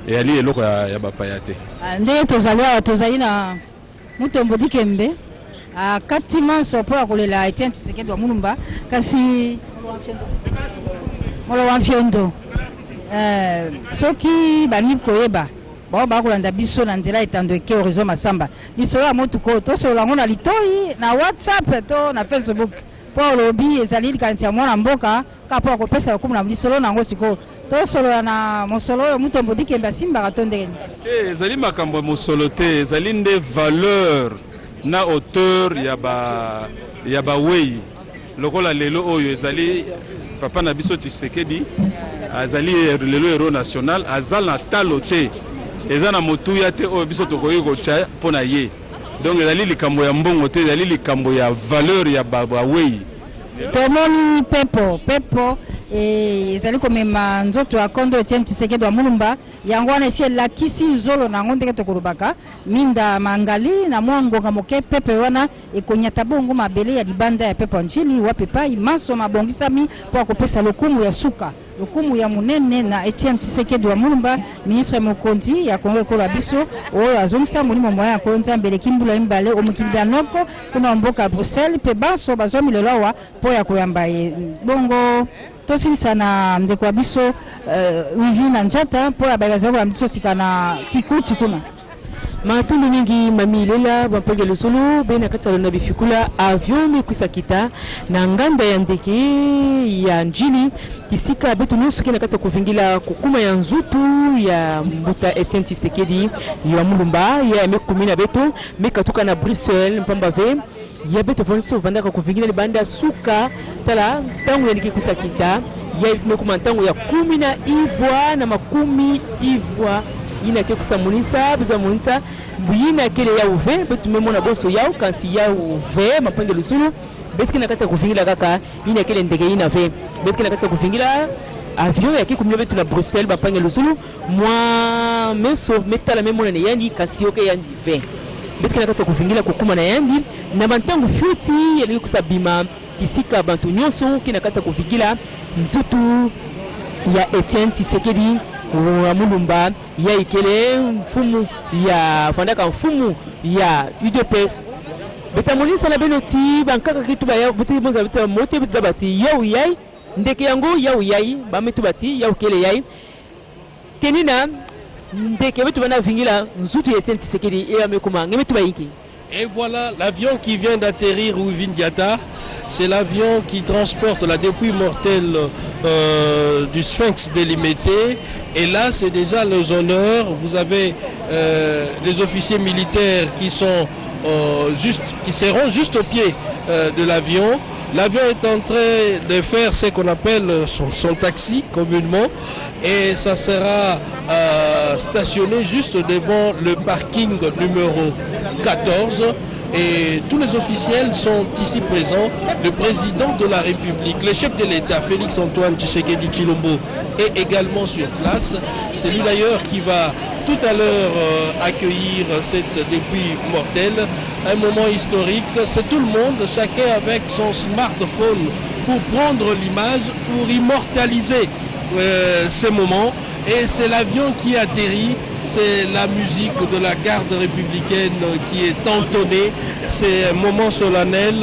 Et ali eloko ya bapayate. Ndenge tozali na Mutombo Dikembe katima sopo akolela Etienne Tshisekedi wa Mulumba kasi molo wa mfiondo soki bani koyeba ba kolanda biso na nzela etando ke horizon masamba biso ya motuko to solo ngona litoi na WhatsApp to na Facebook po lobi ezali kanti ya mwana mboka kapo akopesa ko na biso na ngo siko to solo na mosolo yo Mutombo Dikembe simba katondeni ezali makambo mosolo te ezali nde valeur na hauteur ya ba wei lokola lelo oyo ezali papa na biso Tshisekedi azali lelo héros national azal na talote ezana motuya te oyo biso tokoyi kocha pona ye donc ezali likambo ya mbongo te ezali likambo ya valeur ya ba wei tomoni pepo ezali komema nzoto ya kondo Etienne Tshisekedi wa Mulumba yango wana esi elakisi zolo na ngo ndenge tokolobaka minda mangali na mwa ngonga moke pepe wana ekonyata bongo mabele ya libanda ya pepe njili wa pepa imaso mabongisami po akopesa lokumu ya suka lokumu ya munene na Etienne Tshisekedi wa Mulumba ministre mokonzi ya Kongo ekola biso oyo azongisa molimo moya ya kolonza mbele kimbula imbale omukimbi anoko kuna mboka Bruxelles pe baso bazomi lelawa po ya koyamba bongo tosilisa na ndeko biso Wivina Njata po ya bagaza kwa mtiso sikana kikuti kuna matundu mingi mamilela bapenge lusulu bena katalo na bifikula avion mikusa kita na nganda ya ndeke ya njili kisika betu nusu kina kata kuvingila kukuma ya nzutu ya mbuta Etienne Tshisekedi ya Mulumba ya mekumina betu mekatuka na Bruxelles mpamba ve ya betu vonso vandaka kuvingila libanda suka tala tangu ya nikikusa kita ya mekuma tangu ya 10 na ivwa na makumi ivwa ina ke kusamunisa biza munisa buyina kele ya uve betu memona boso yao kansi ya uve mapenge lusulu betu na kata kuvingila kaka ina kele ndege ina ve betu na kata kuvingila avion ya kikumile betu na Bruxelles mapenge lusulu mwa meso metala memona ne yandi kansi yoke yandi ve betu na kata kuvingila kukuma na yandi na bantangu futi yali kusabima kisika bantu nyonso kina kata kuvingila nzutu ya Etienne Tshisekedi wa Mulumba ya ikele mfumu ya pandaka mfumu ya UDPS betamulisa na benoti bankaka kitu ba ya buti moza bita mote bita bati yau yai ndeke yango yau yai ba metu bati yau kele yai kenina ndeke betu bana vingila nzutu ya Etienne Tshisekedi e amekuma ngemetu ba yiki. Et voilà l'avion qui vient d'atterrir au Vindiata. C'est l'avion qui transporte la dépouille mortelle du Sphinx délimité. Et là, c'est déjà les honneurs. Vous avez les officiers militaires qui seront juste au pied de l'avion. L'avion est en train de faire ce qu'on appelle son taxi communément. Et ça sera stationné juste devant le parking numéro 14. Et tous les officiels sont ici présents. Le président de la République, le chef de l'État, Félix Antoine Tshisekedi Tshilombo, est également sur place. C'est lui d'ailleurs qui va tout à l'heure accueillir cette dépouille mortelle. Un moment historique, c'est tout le monde, chacun avec son smartphone pour prendre l'image, pour immortaliser ces moments. Et c'est l'avion qui atterrit. C'est la musique de la garde républicaine qui est entonnée. C'est un moment solennel,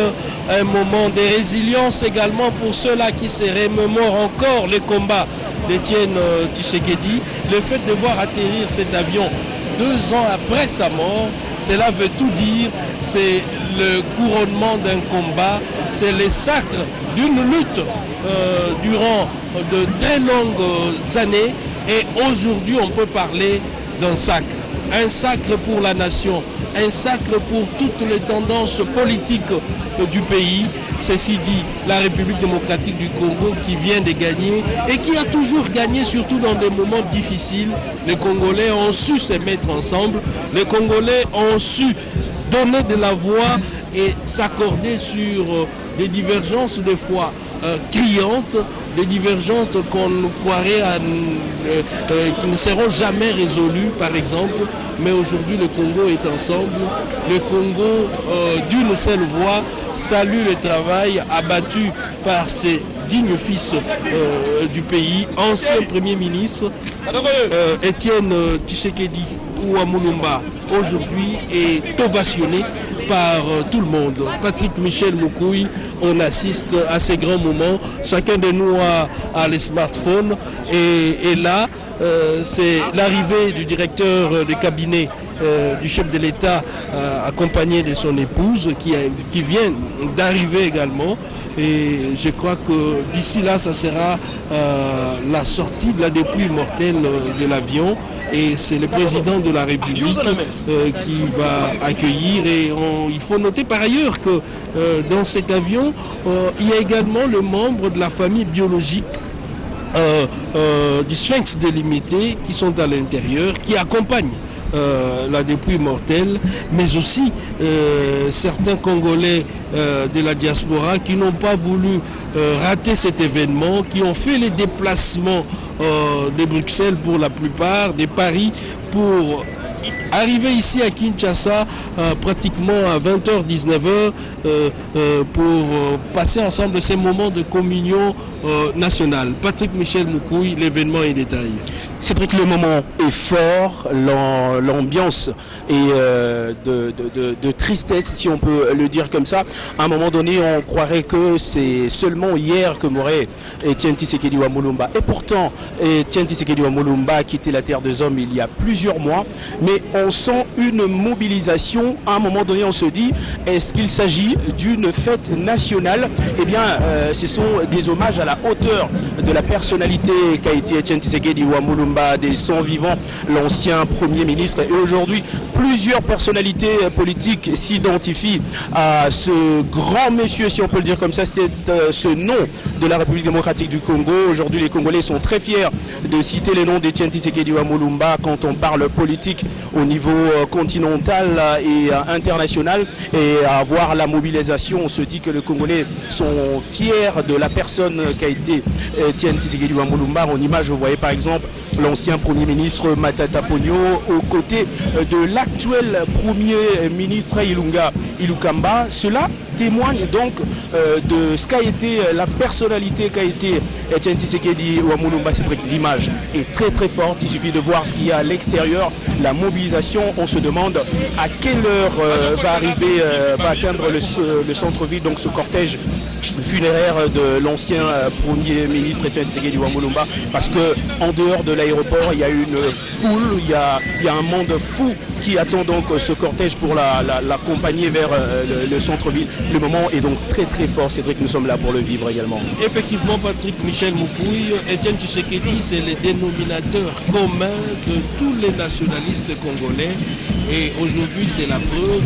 un moment de résilience également pour ceux-là qui se remémorent encore les combats d'Etienne Tshisekedi. Le fait de voir atterrir cet avion 2 ans après sa mort, cela veut tout dire. C'est le couronnement d'un combat, c'est le sacre d'une lutte durant de très longues années. Et aujourd'hui, on peut parler d'un sacre. Un sacre pour la nation, un sacre pour toutes les tendances politiques du pays. Ceci dit, la République démocratique du Congo qui vient de gagner et qui a toujours gagné, surtout dans des moments difficiles. Les Congolais ont su se mettre ensemble. Les Congolais ont su donner de la voix et s'accorder sur des divergences des fois criantes. des divergences qu'on croirait qui ne seront jamais résolues, par exemple. Mais aujourd'hui, le Congo est ensemble. Le Congo, d'une seule voix, salue le travail abattu par ses dignes fils du pays, ancien Premier ministre, Étienne Tshisekedi Ouamulumba, aujourd'hui est ovationné par tout le monde. Patrick Michel Moukouy, on assiste à ces grands moments. Chacun de nous a les smartphones. Et là, c'est l'arrivée du directeur de cabinet du chef de l'État, accompagné de son épouse, qui vient d'arriver également. Et je crois que d'ici là, ça sera la sortie de la dépouille mortelle de l'avion. Et c'est le président de la République qui va accueillir. Et il faut noter par ailleurs que dans cet avion, il y a également le membre de la famille biologique du Sphinx délimité qui sont à l'intérieur, qui accompagnent la dépouille mortelle, mais aussi certains Congolais de la diaspora qui n'ont pas voulu rater cet événement, qui ont fait les déplacements de Bruxelles pour la plupart, de Paris, pour arriver ici à Kinshasa pratiquement à 20h, 19h pour passer ensemble ces moments de communion nationale. Patrick Michel Moukouy, l'événement est détaillé. C'est vrai que le moment est fort, l'ambiance est de tristesse, si on peut le dire comme ça. À un moment donné, on croirait que c'est seulement hier que mourait Étienne Tshisekedi Ouamulumba. Et pourtant, Étienne Tshisekedi Ouamulumba a quitté la terre des hommes il y a plusieurs mois. Mais on sent une mobilisation. À un moment donné, on se dit, est-ce qu'il s'agit d'une fête nationale? Eh bien, ce sont des hommages à la hauteur de la personnalité qu'a été Étienne Tshisekedi Ouamulumba, des sons vivants, l'ancien Premier ministre. Et aujourd'hui, plusieurs personnalités politiques s'identifient à ce grand monsieur, si on peut le dire comme ça, c'est ce nom de la République démocratique du Congo. Aujourd'hui, les Congolais sont très fiers de citer les noms d'Étienne Tshisekedi Ouamulumba quand on parle politique au niveau continental et international. Et à voir la mobilisation, on se dit que les Congolais sont fiers de la personne qu'a été Étienne Tshisekedi Ouamulumba. En image, vous voyez par exemple l'ancien Premier ministre Matata Ponyo aux côtés de l'actuel Premier ministre Ilukamba. Cela témoigne donc de ce qu'a été la personnalité qu'a été Étienne Tshisekedi Ouamulumba. C'est vrai que l'image est très très forte. Il suffit de voir ce qu'il y a à l'extérieur. La mobilisation, on se demande à quelle heure va atteindre le centre-ville, donc ce cortège funéraire de l'ancien Premier ministre Étienne Tshisekedi Ouamulumba, parce que en dehors de l'aéroport, il y a une foule, il y a un monde fou qui attend donc ce cortège pour l'accompagner vers le centre-ville. Le moment est donc très très fort. C'est vrai que nous sommes là pour le vivre également. Effectivement, Patrick Michel Moukouy, Étienne Tshisekedi, c'est le dénominateur commun de tous les nationalistes congolais. Et aujourd'hui, c'est la preuve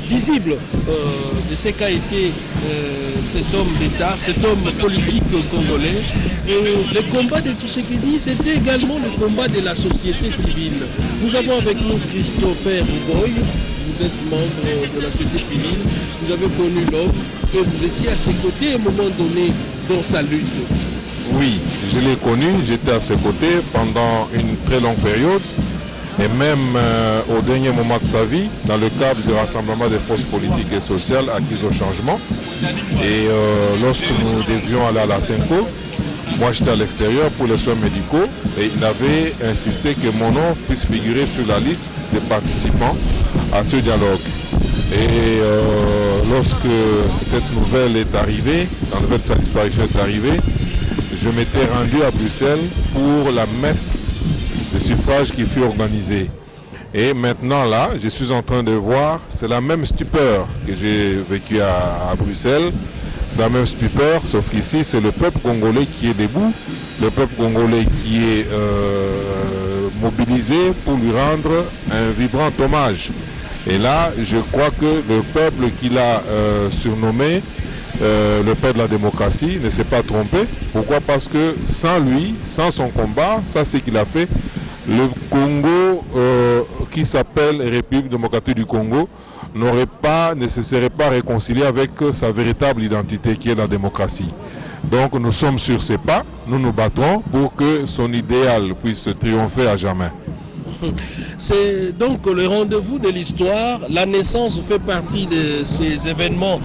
visible de ce qu'a été cet homme d'État, cet homme politique congolais. Et le combat de Tshisekedi, c'était également le combat de la société civile. Nous avons avec nous Christopher Boy. Vous êtes membre de la société civile, vous avez connu l'homme et vous étiez à ses côtés à un moment donné dans sa lutte. Oui, je l'ai connu, j'étais à ses côtés pendant une très longue période. Et même au dernier moment de sa vie, dans le cadre du rassemblement des forces politiques et sociales acquises au changement. Et lorsque nous devions aller à la Senko, moi j'étais à l'extérieur pour les soins médicaux et il avait insisté que mon nom puisse figurer sur la liste des participants à ce dialogue. Et lorsque cette nouvelle est arrivée, la nouvelle de sa disparition est arrivée, je m'étais rendu à Bruxelles pour la messe de suffrage qui fut organisé. Et maintenant là, je suis en train de voir, c'est la même stupeur que j'ai vécu à Bruxelles. C'est la même stupeur, sauf qu'ici, c'est le peuple congolais qui est debout, le peuple congolais qui est mobilisé pour lui rendre un vibrant hommage. Et là, je crois que le peuple qu'il a surnommé le père de la démocratie ne s'est pas trompé. Pourquoi? Parce que sans lui, sans son combat, ça c'est qu'il a fait, le Congo qui s'appelle République démocratique du Congo ne se serait pas réconcilié avec sa véritable identité qui est la démocratie. Donc nous sommes sur ses pas, nous nous battrons pour que son idéal puisse triompher à jamais. C'est donc le rendez-vous de l'histoire. La naissance fait partie de ces événements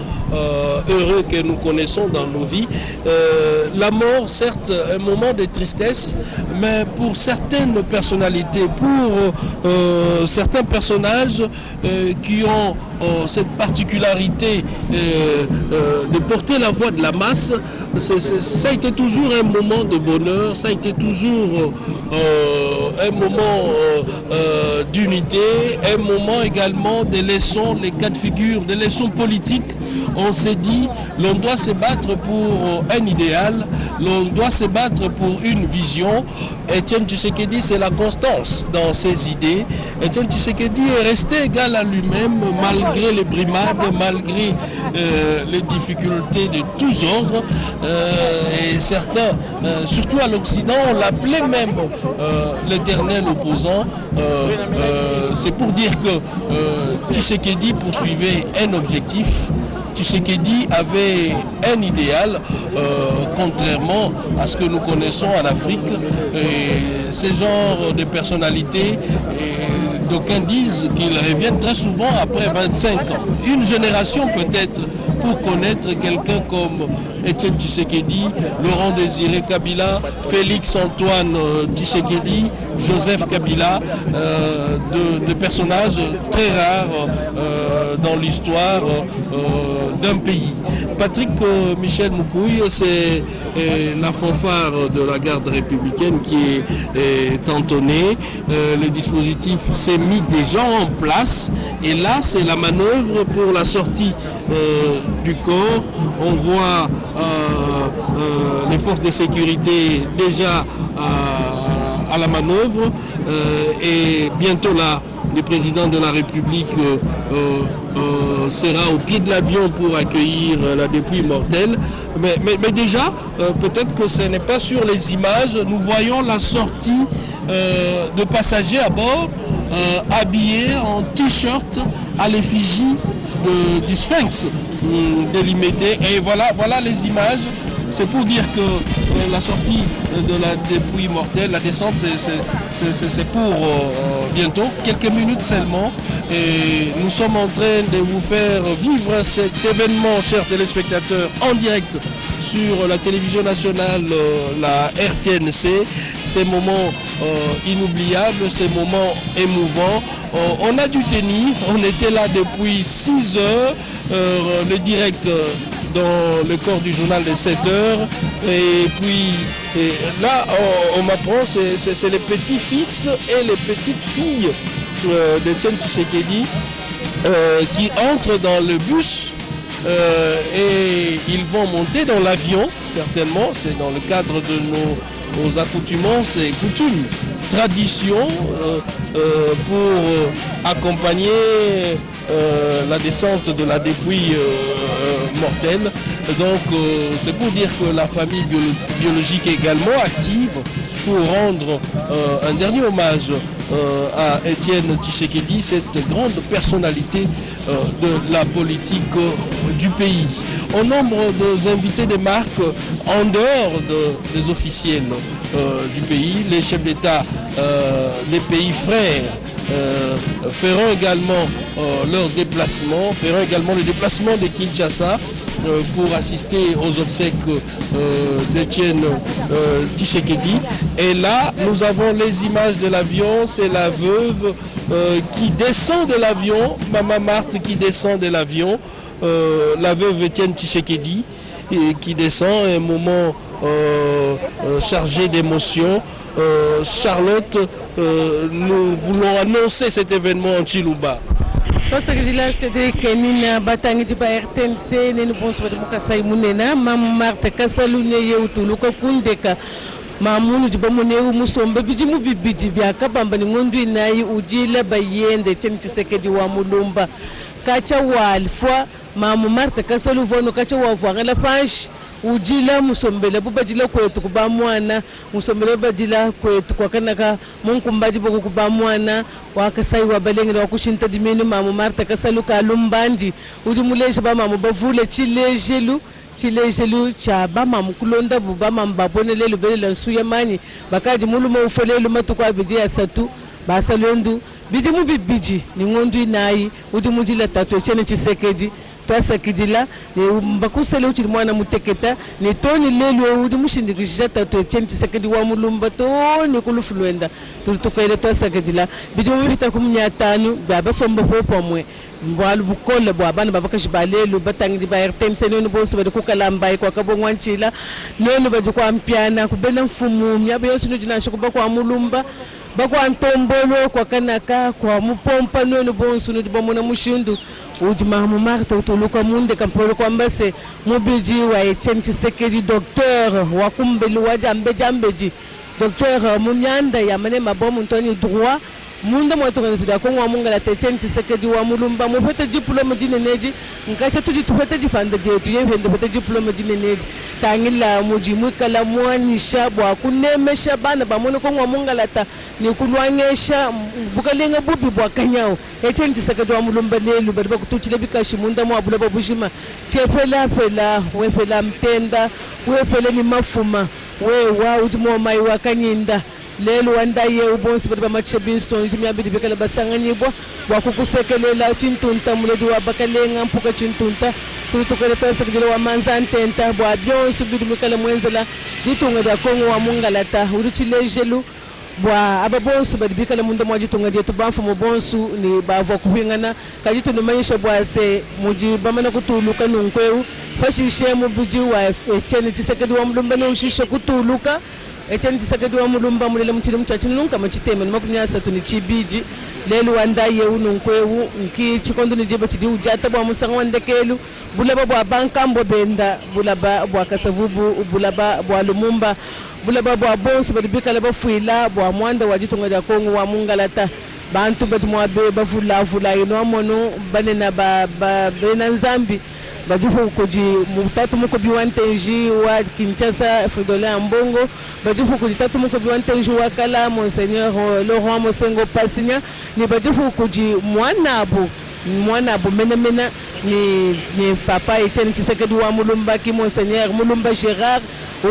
heureux que nous connaissons dans nos vies. La mort, certes, un moment de tristesse, mais pour certaines personnalités, pour certains personnages qui ont cette particularité de porter la voix de la masse, ça a été toujours un moment de bonheur, ça a été toujours un moment d'unité, un moment également des leçons, les cas de figure, des leçons politiques. On s'est dit, l'on doit se battre pour un idéal, l'on doit se battre pour une vision. Etienne Tshisekedi, c'est la constance dans ses idées. Etienne Tshisekedi est resté égal à lui-même malgré les brimades, malgré les difficultés de tous ordres. Et certains, surtout à l'Occident, on l'appelait même l'éternel opposant. C'est pour dire que Tshisekedi poursuivait un objectif. Tshisekedi avait un idéal, contrairement à ce que nous connaissons en Afrique. Et ce genre de personnalités, d'aucuns disent qu'ils reviennent très souvent après 25 ans. Une génération peut-être pour connaître quelqu'un comme Etienne Tshisekedi, Laurent Désiré Kabila, Félix Antoine Tshisekedi, Joseph Kabila, de personnages très rares dans l'histoire d'un pays. Patrick Michel Moukouille, c'est la fanfare de la garde républicaine qui est entonnée. Le dispositif s'est mis déjà en place et là c'est la manœuvre pour la sortie du corps. On voit les forces de sécurité déjà à la manœuvre et bientôt là le président de la République sera au pied de l'avion pour accueillir la dépouille mortelle. Mais déjà, peut-être que ce n'est pas sur les images, nous voyons la sortie de passagers à bord habillés en t-shirt à l'effigie du Sphinx délimité. Et voilà les images. C'est pour dire que la sortie de la dépouille mortelle, la descente, c'est pour bientôt, quelques minutes seulement. Et nous sommes en train de vous faire vivre cet événement, chers téléspectateurs, en direct sur la télévision nationale, la RTNC. Ces moments inoubliables, ces moments émouvants. On a dû tenir, on était là depuis 6 heures, le direct dans le corps du journal de 7 heures. Et puis là, on m'apprend, c'est les petits-fils et les petites-filles d'Etienne Tshisekedi qui entrent dans le bus et ils vont monter dans l'avion, certainement. C'est dans le cadre de nos accoutumances et coutumes, traditions pour accompagner la descente de la dépouille mortelle. Donc c'est pour dire que la famille biologique est également active pour rendre un dernier hommage à Etienne Tshisekedi, cette grande personnalité de la politique du pays. Au nombre des invités de marque, en dehors des officiels du pays, les chefs d'État des pays frères feront également leur déplacement, feront également le déplacement de Kinshasa pour assister aux obsèques d'Etienne Tshisekedi. Et là, nous avons les images de l'avion, c'est la veuve qui descend de l'avion, Maman Marthe qui descend de l'avion, la veuve Etienne Tshisekedi qui descend, un moment chargé d'émotions. Charlotte, nous voulons annoncer cet événement en Tshilumba. Tosakizila Cédric Nina Batangi ba RTNC nenu bonso de Mukasai Munena Mam Marthe Kasalunye Yeutuluka Kundeka Mamunu Jibamuneu Musombe Bijimu Bibiji Biaka Bambani Ngundu Nai Ujila Bayende Etienne Tshisekedi wa Mulumba Kacha Walfwa Mamu Marthe Kasalu Vono Kacha Wavwa la page ujila musombele bubajila kwetu kuba mwana musombele bajila kwetu kwa kanaka munkumbaji boku kuba mwana wakasai wabalengera wakushinta dimeni Mamu Marthe Kasalu ka lumbandi ujimulesha ba mamu bavule chilejelu chile jelu cha bama mkulonda bu bama mbabone lelo bele lansu yamani bakaji muluma ufolelo matuko abiji ya satu basalondu bidi mu bibiji ni ngondu inayi udi mujila tatu chene Tshisekedi twasakidila mbakusele uchili mwana muteketa ni toni lelo udi mushindikisha tatu chene Tshisekedi wa mulumba toni kulufulwenda tutukaile twasakidila bidi mu bita kumnyatanu baba somba popo mwe mbwalu bukola bwa bana babakashi balelo batangi ba RTMC none boso bade kukalamba kwa kabongwanchila none bade kwa mpiana kubena mfumu myabe yose nujinasho kuba kwa mulumba bakwa ntombolo kwa kanaka kwa mupompa none bonso nudibomona mushindu ujima mu marta utuluka munde kampolo kwa mbase mubiji wa Etienne Tshisekedi docteur wa kumbelu wa jambeji docteur munyanda ya mane mabomu ntoni droit munda mwatoka ntuda ko mwamunga la Etienne Tshisekedi wa mulumba mu fete diplôme dineneji ngacha tuji tufete difanda je tu yevende fete diplôme dineneji tangila mujimu kala mwanisha bwa kunemesha bana bamone ko mwamunga la ta ni kulwangesha bukalenga bubi bwa kanyao Etienne Tshisekedi wa mulumba lelu bari bakutuchile bikashi munda mwabula babushima chefela wefela mtenda wefela ni mafuma wewa ujimo mai wa kanyinda lelo wandaye ubonsi bari bamatshe Binston jimyabidi bekala basanganyibwa wakukusekelela chintunta muledi wa bakalenga mpuka chintunta tutukele twasakidile wa manza ntenta bwa byonsu bidi mikala mwenzela ditunga da Kongo wa mungalata uruchilejelu bwa ababonsu badi bikala munda mwajitunga dietu bamfu mubonsu ni bavwa kuhingana kajitu numanyisha bwa se muji bamana kutuluka nunkweu fashishe mubiji wa Etienne Tshisekedi wa mulumba nushisha kutuluka Etienne Tshisekedi wa mulumba mulele mchili mchachini nunka machiteme numakunyasa tuni chibiji lelu wandaye ununkweu nki chikondo nijiba chidi ujata bwa musanga wandekelu bulaba bwa bankambo benda bulaba bwa kasavubu bulaba bwa lumumba bulaba bwa bonsu badibika bafuila bwa mwanda wajitunga ja Kongo wa mungalata bantu bati mwabe bavula ino amono banena bena nzambi bajufu kuji mutatu muko biwantenji wa Kinshasa Fridolin Ambongo bajufu kuji tatu muko biwantenji wa Kala Monseigneur Laurent Mosengo Pasinya ni bajufu kuji mwanabu menemena ni papa Etienne Tshisekedi wa mulumba ki Monseigneur mulumba Gérard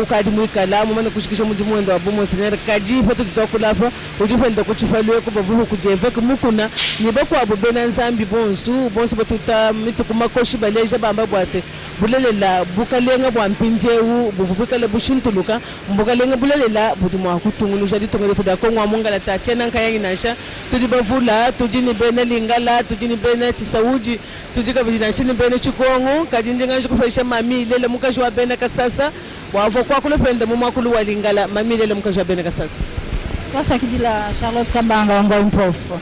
ukadi mwikala mwana kushikisha mujimwendo wa Monseigneur kaji foto tutokulafa ujifenda kuchifaliwe ko bavuhu kujevek mukuna ni bakwa bobena nzambi bonsu batuta mitukuma koshi baleja bamba bwase bulelela bukalenga bwa mpinjewu buvubikala bushintuluka mbukalenga bulelela budimwa kutungulu jadi tungele tuda Kongo mungala ta chena nkayangi nasha tudi bavula tudini bena lingala tudini bena Chisauji tudika bidina shini bena Chikongo kajinjenga njikufisha mami lele mukashwa bena kasasa wavo kwa kulopenda mumakulu walingala mami lele mukashwa bena kasasa twasakidila Charlotte Kabanga wango mpofu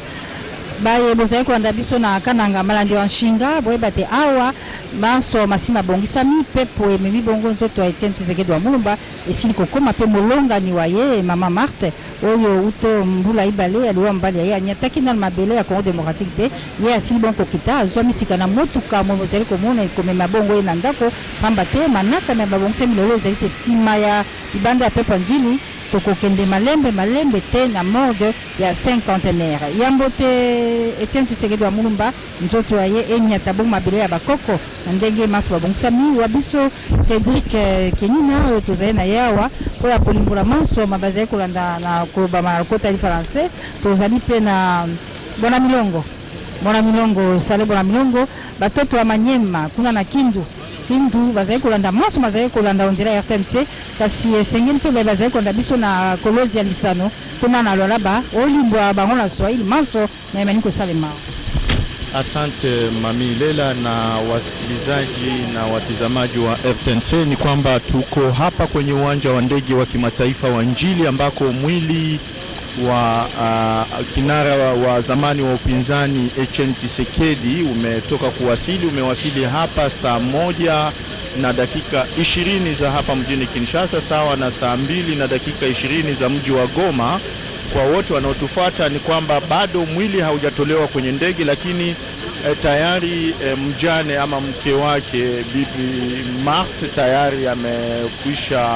baye bozai kwanda biso na kananga malandi wa nshinga boye bate awa banso masima bongisami pepo ememi bongo nzoto ya Etienne Tshisekedi wa mulumba esili kokoma pe molonga ni waye mama Marthe oyo uto mbula ibale aliwa mbali ya nyataki na mabele ya Congo Démocratique te ye asili bonko kita azwa misika na motuka mo bozali komona ikomema bongo ena ndako pamba te manaka na babongisami lelo zali te sima ya ibanda ya pepo njili tokokende malembe te na morgue ya cinquantenaire yambo te Etienne Tshisekedi wa mulumba nzoto ya ye enyata bongo mabele ya bakoko na ndenge maso babongisami wa biso Cédric Kenina oyo tozali na yawa po ya kolimbola maso mabazali kolanda na koloba malakota li français tozali pe na bona milongo sale bona milongo batoto wa Manyema kuna na Kindu bazali kolanda maso bazali kolanda onzela ya RTMC kasi esengeli pe bazali kolanda biso na kolozi ya lisano kuna na lolaba olimbwa bango na Swahili maso na imani kosalema. Asante Mami Lela na wasikilizaji na watazamaji wa RTNC, ni kwamba tuko hapa kwenye uwanja wa ndege wa kimataifa wa Njili ambako mwili wa kinara wa zamani wa upinzani Etienne Tshisekedi umewasili hapa saa 1:20 za hapa mjini Kinshasa, sawa na saa 2:20 za mji wa Goma. Kwa wote wanaotufuata ni kwamba bado mwili haujatolewa kwenye ndege, lakini tayari mjane ama mke wake Bibi Marthe tayari amekwisha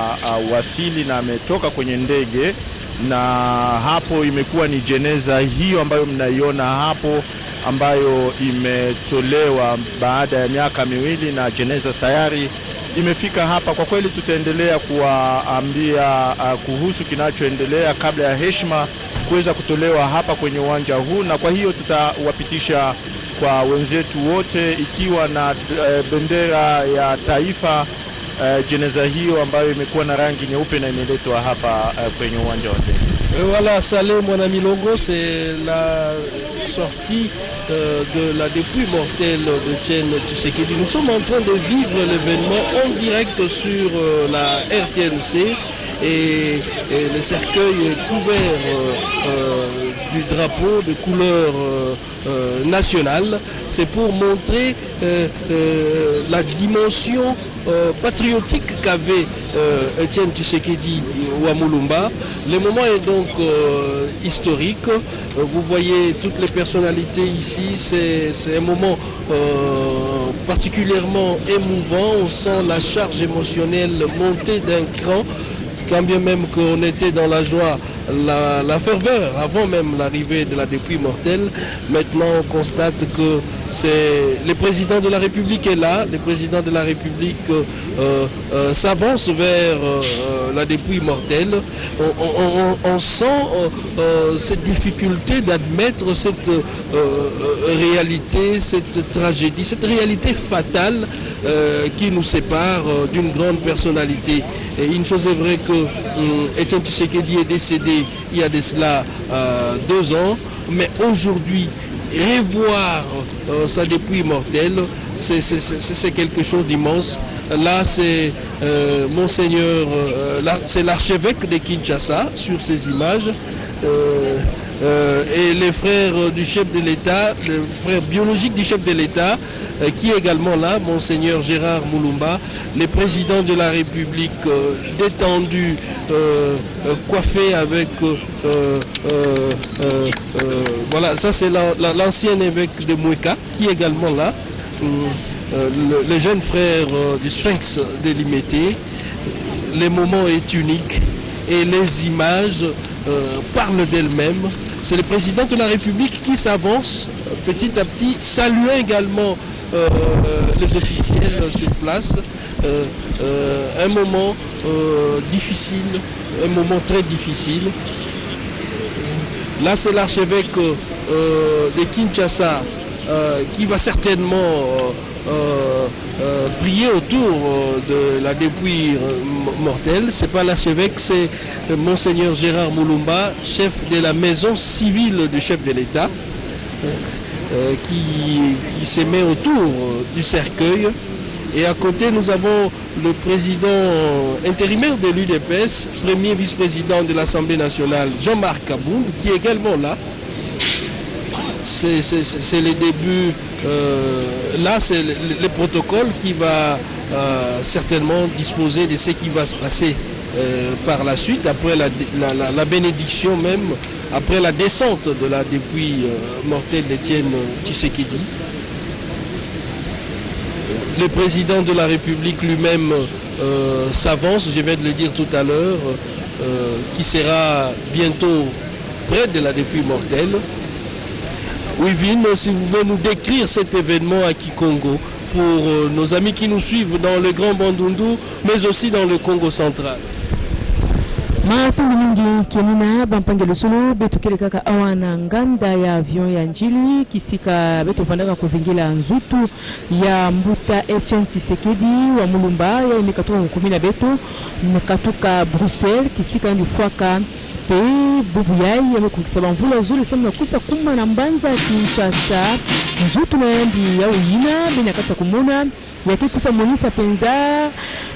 wasili na ametoka kwenye ndege, na hapo imekuwa ni jeneza hiyo ambayo mnaiona hapo ambayo imetolewa baada ya miaka miwili, na jeneza tayari imefika hapa. Kwa kweli tutaendelea kuwaambia kuhusu kinachoendelea kabla ya heshima kuweza kutolewa hapa kwenye uwanja huu, na kwa hiyo tutawapitisha kwa wenzetu wote ikiwa na bendera ya taifa. Jeneza hiyo ambayo imekuwa na rangi nyeupe na imeletwa hapa kwenye uwanja wa ndege. Voilà, Saleh Mwanamilongo, c'est la sortie de la dépouille mortelle de Etienne Tshisekedi. Nous sommes en train de vivre l'événement en direct sur la RTNC et le cercueil est couvert du drapeau de couleur nationale. C'est pour montrer la dimension patriotique qu'avait Etienne Tshisekedi wa Mulumba. Le moment est donc historique. Vous voyez toutes les personnalités ici. C'est un moment particulièrement émouvant. On sent la charge émotionnelle monter d'un cran. Quand bien même qu'on était dans la joie, la ferveur avant même l'arrivée de la dépouille mortelle, maintenant on constate que le président de la République est là. Le président de la République s'avance vers la dépouille mortelle. On sent cette difficulté d'admettre cette réalité, cette tragédie, cette réalité fatale qui nous sépare d'une grande personnalité. Et une chose est vraie que Etienne Tshisekedi est décédé il y a de cela 2 ans, mais aujourd'hui, revoir sa dépouille mortelle, c'est quelque chose d'immense. Là, c'est Monseigneur, c'est l'archevêque de Kinshasa sur ces images. Et les frères du chef de l'État, le frère biologique du chef de l'État, qui est également là, Monseigneur Gérard Mulumba, le président de la République détendu, coiffé avec... voilà, ça c'est l'ancien évêque de Moueka, qui est également là, le jeune frère du Sphinx de Limete. Le moment est unique et les images parlent d'elles-mêmes. C'est le président de la République qui s'avance petit à petit, saluant également les officiels sur place. Un moment difficile, un moment très difficile. Là, c'est l'archevêque de Kinshasa qui va certainement prier autour de la dépouille mortelle. C'est pas l'archevêque, c'est Monseigneur Gérard Mulumba, chef de la maison civile du chef de l'État, qui se met autour du cercueil. Et à côté, nous avons le président intérimaire de l'UDPS, premier vice-président de l'Assemblée nationale, Jean-Marc Kabound, qui est également là. C'est le début. Là, c'est le protocole qui va certainement disposer de ce qui va se passer par la suite, après la bénédiction même, après la descente de la dépouille mortelle d'Etienne Tshisekedi. Le président de la République lui-même s'avance, je vais le dire tout à l'heure, qui sera bientôt près de la dépouille mortelle. Wivine, si vous pouvez nous décrire cet événement à Kikongo pour nos amis qui nous suivent dans le Grand Bandundu, mais aussi dans le Congo central. Matundu mingi kenina bampangelo solo betukele kaka awana nganda ya avion ya njili kisika beto vandaka kuvingila nzutu ya mbuta Etienne Tshisekedi wa Mulumba ya imekatoka kukumina beto mekatuka Bruxelles kisika ndifwaka pe bubu yai yamekukisa bamvula zuli semna kusa kuma na mbanza Kinshasa nzutu na yandi ya uyina bina kata kumona yake kusa monisa penza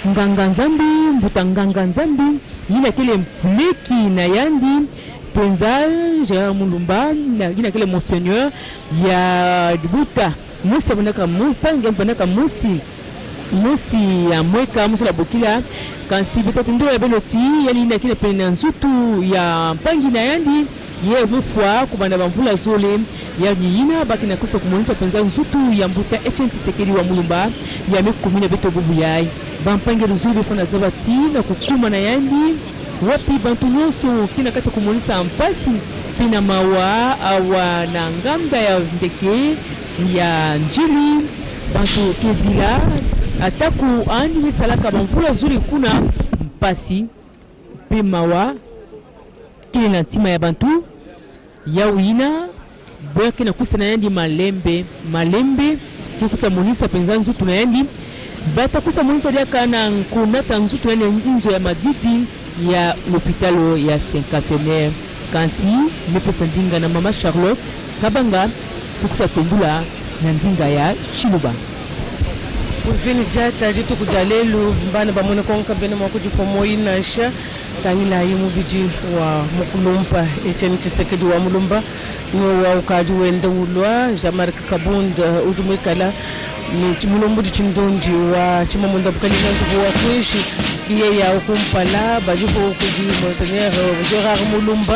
nganga nzambi mbuta nganga nzambi yina kile mpleki na yandi penza Gérard Mulumba na yina kile Monseigneur ya Buta musi abonaka mpange abonaka musi ya mweka musi la bokila kansi betatu ndo ya beloti yani yina kile pena nzutu ya mpangi na yandi ye mfwa kubanda bamvula zole yani yina bakina kusa kumonita penza nzutu ya mbuta Etienne Tshisekedi wa Mulumba ya mekumina beto bubu yai bampange ruzuli fana zabati na kukuma na yandi wapi bantu nyonso kina kata kumonisa ampasi pina mawa awa na nganda ya ndeke ya njili bantu kedila ataku andi misalaka bamvula zuri kuna mpasi pe mawa kile na ntima ya bantu ya wina boyake na kusa na yandi malembe kikusa monisa penza nzutu na yandi bata kusa monisa diaka na nkunata nzutu na yandi nzo ya maditi ya l'hôpitalo ya Cinquantenaire kansi mepesa ndinga na mama Charlotte kabanga tukusa tendula na ndinga ya Chiluba Uvini jata jitu kujalelu mbana bamone konka bene makuji pomoi nasha tangila yimu biji wa mukulumpa Etienne Tshisekedi wa mulumba no wa ukaji wende ulwa Jean-Marc Kabunda udumekala ni chimulumbu chindonji wa chimamunda bukali nanzo wa kuishi kiye ya ukumpala bajipo kuji Monseigneur Gérard Mulumba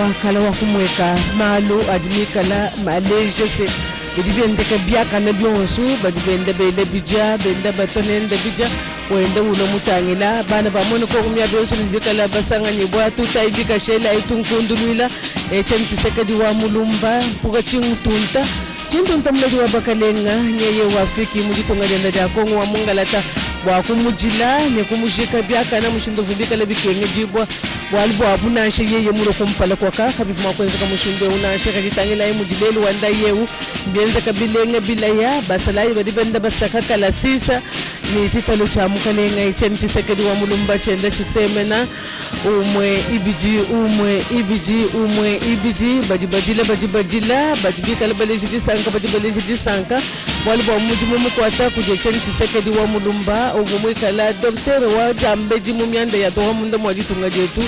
wa kala wa kumweka malo admikala maleje se bende ka biaka na bionsu bende bende bija bende batonende bija wende ulo mutangila bana bamone ko kumya bionsu bikala basanga ni bwa tuta ibika shela itunkundulila Etienne Tshisekedi wa mulumba puka chintunta mledi wa bakalenga nyeye wafiki mujitonga jenda ja kongo wa mungalata wa kumujila ne kumushika biaka na mushindo vubika lebikenge jibwa walbo abuna she yeye mulo kumpala kwa ka kabifuma kwenza kamushinde una she kajitangila imujilelu wanda yewu mbienza kabilenge bilaya basalai badibenda basaka kala sisa ni titalo cha mukalenga Etienne Tshisekedi wa mulumba chenda chisemena umwe ibiji bajibajila bajibika lebeleji sanka bajibeleji sanka walbo mujimu mukwata kuje Etienne Tshisekedi wa mulumba uvumwe kala docteur wa jambeji mumyanda ya toha munda mwajitunga jetu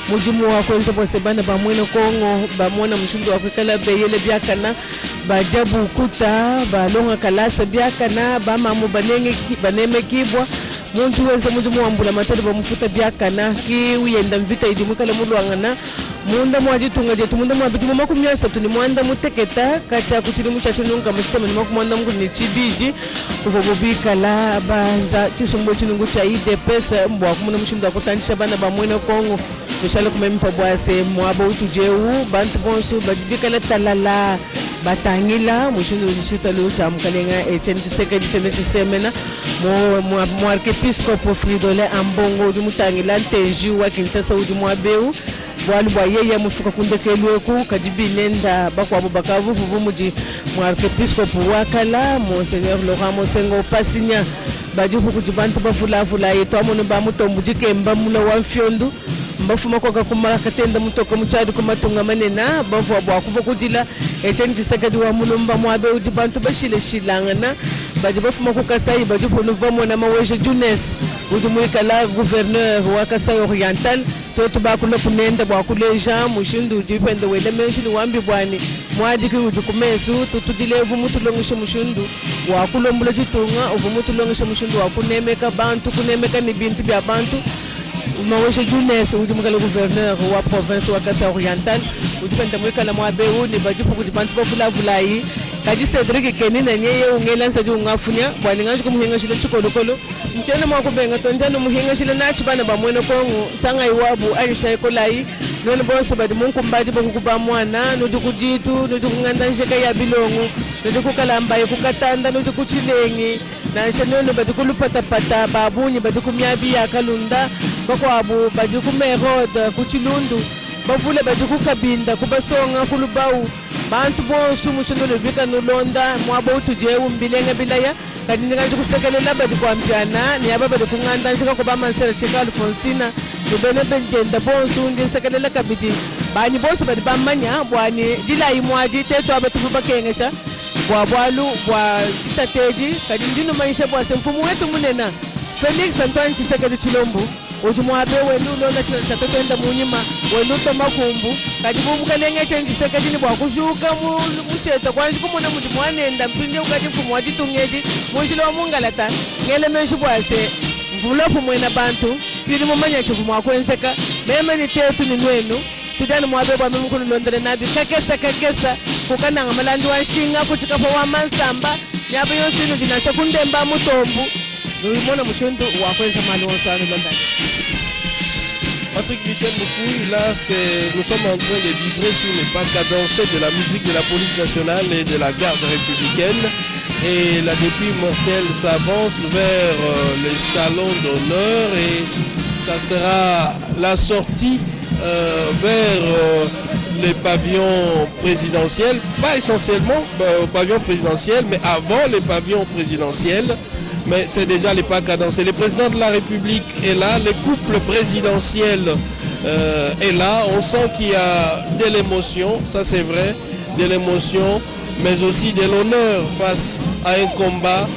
mujimu wa kwenza bose bana bamwene kongo bamwona mshundo wa kwekala beyele byakana bajabu kuta balonga kalasa byakana bamamu baneme kibwa muntu wenza mujimu wambula matari bamufuta byakana ki uyenda mvita idimukala mulwangana munda mwajitunga jetu munda mwabitimu makumyasa tuni mwanda muteketa kacha kuchiri muchacho nunga mashitama ni makumwanda mungu ni chibiji kufobubika la banza chisumbo chinungu cha IDPS mbwa kumuna mshundo wa kutanisha bana bamwene kongo mishalo kumempa bwase mwabo utujeu bantu bonsu bajibika la talala batangila mushindu nishita leo cha mkalenga Etienne Tshisekedi chene chisemena mo archiepiscope Fridolin Ambongo ujumutangila ntenji wa Kinshasa ujumwabeu bwali bwa yeye mushuka kundekelweku kajibi nenda bakwabo bakavu vumuji mo archiepiscope wakala Monseigneur Laurent Mosengo Pasinya bajibu kujibantu bafula yetu amono bamutombu jikemba mula wa fiondu mbafuma kwa kumara katenda mutoka muchadi kumatunga manena bavu abwa kuva kujila Etienne Tshisekedi wa mulumba mwabe ujibantu bashile shilangana baji bafuma ku Kasai baji ponu bamona maweje Junes ujumuika la gouverneur wa Kasai Oriental toto bakula kunenda bwa kuleja mushindu ujipende wele menshini wambi bwani mwadi ki ujukumesu tutudilevu mutulongisha mushindu wa kulombula jitunga uvu mutulongisha mushindu wa kunemeka bantu kunemeka ni bintu bya bantu maweje Junes ujumuika la gouverneur wa province wa Kasai Oriental ujipende mwika la mwabeu ni baji puku jibantu bafula vulai kaji Cedric Kenina nyeye ungelansa ju ngafunya bwani nganji kumuhinga shile chikolokolo mchana mwako benga tonjano muhinga shile nachi bana bamwene kongo sanga iwabu alisha ekolai nono bonso badi mungu mbadi bokukuba mwana nudukujitu nudukunganda njeka ya bilongo nudukukalamba yukukatanda nudukuchilengi na shanono badi kulupatapata babunyi badi kumyabi ya kalunda bakwabu badi kumerod kuchilundu bavule badi kukabinda kubasonga kulubau bantu bonsu mushindo lebika nulonda mwabo utujeu mbilenga bilaya kadi ngaje kusekelela badi kwampiana ni aba badi kunganda nshika ko bamansera cheka Alfonsina ubene bengenda bonsu ndi sekelela kabidi bani bonsu badi bamanya bwani dila imwaji teto abatu bakengesha bwa bwalu bwa tateji kadi ndino maisha bwa semfumu wetu munena Felix Antoine Tshisekedi Tshilombo ujumwabe wenu lona tatotenda munyima wenu tomakumbu kadi bubukalenge Etienne Tshisekedi ni bwa kushuka musheta kwanji kumona muti mwanenda mpinde ukati mfumu wachitungeji munshilo mungalata ngele menshi bwase mvulopu mwena bantu kiri mumanya chufu mwakwenzeka meme ni tetu ni nwenu tudani mwabe bwa mimukunu londele nabi kakesa kukananga malandi wa nshinga kuchikapo wa mansamba nyabe yosinu dinasha kundemba mutombu nuimona mushundu wakwenza mali wonsanu londani. Patrick Michel Moukouy, là nous sommes en train de vibrer sur les pas cadencés de la musique de la police nationale et de la garde républicaine. et la dépouille mortelle s'avance vers le salon d'honneur et ça sera la sortie vers les pavillons présidentiels, pas essentiellement au pavillon présidentiel, mais avant les pavillons présidentiels. Mais c'est déjà les pas cadencés. Le président de la République est là, le couple présidentiel est là. On sent qu'il y a de l'émotion, ça c'est vrai, de l'émotion, mais aussi de l'honneur face à un combat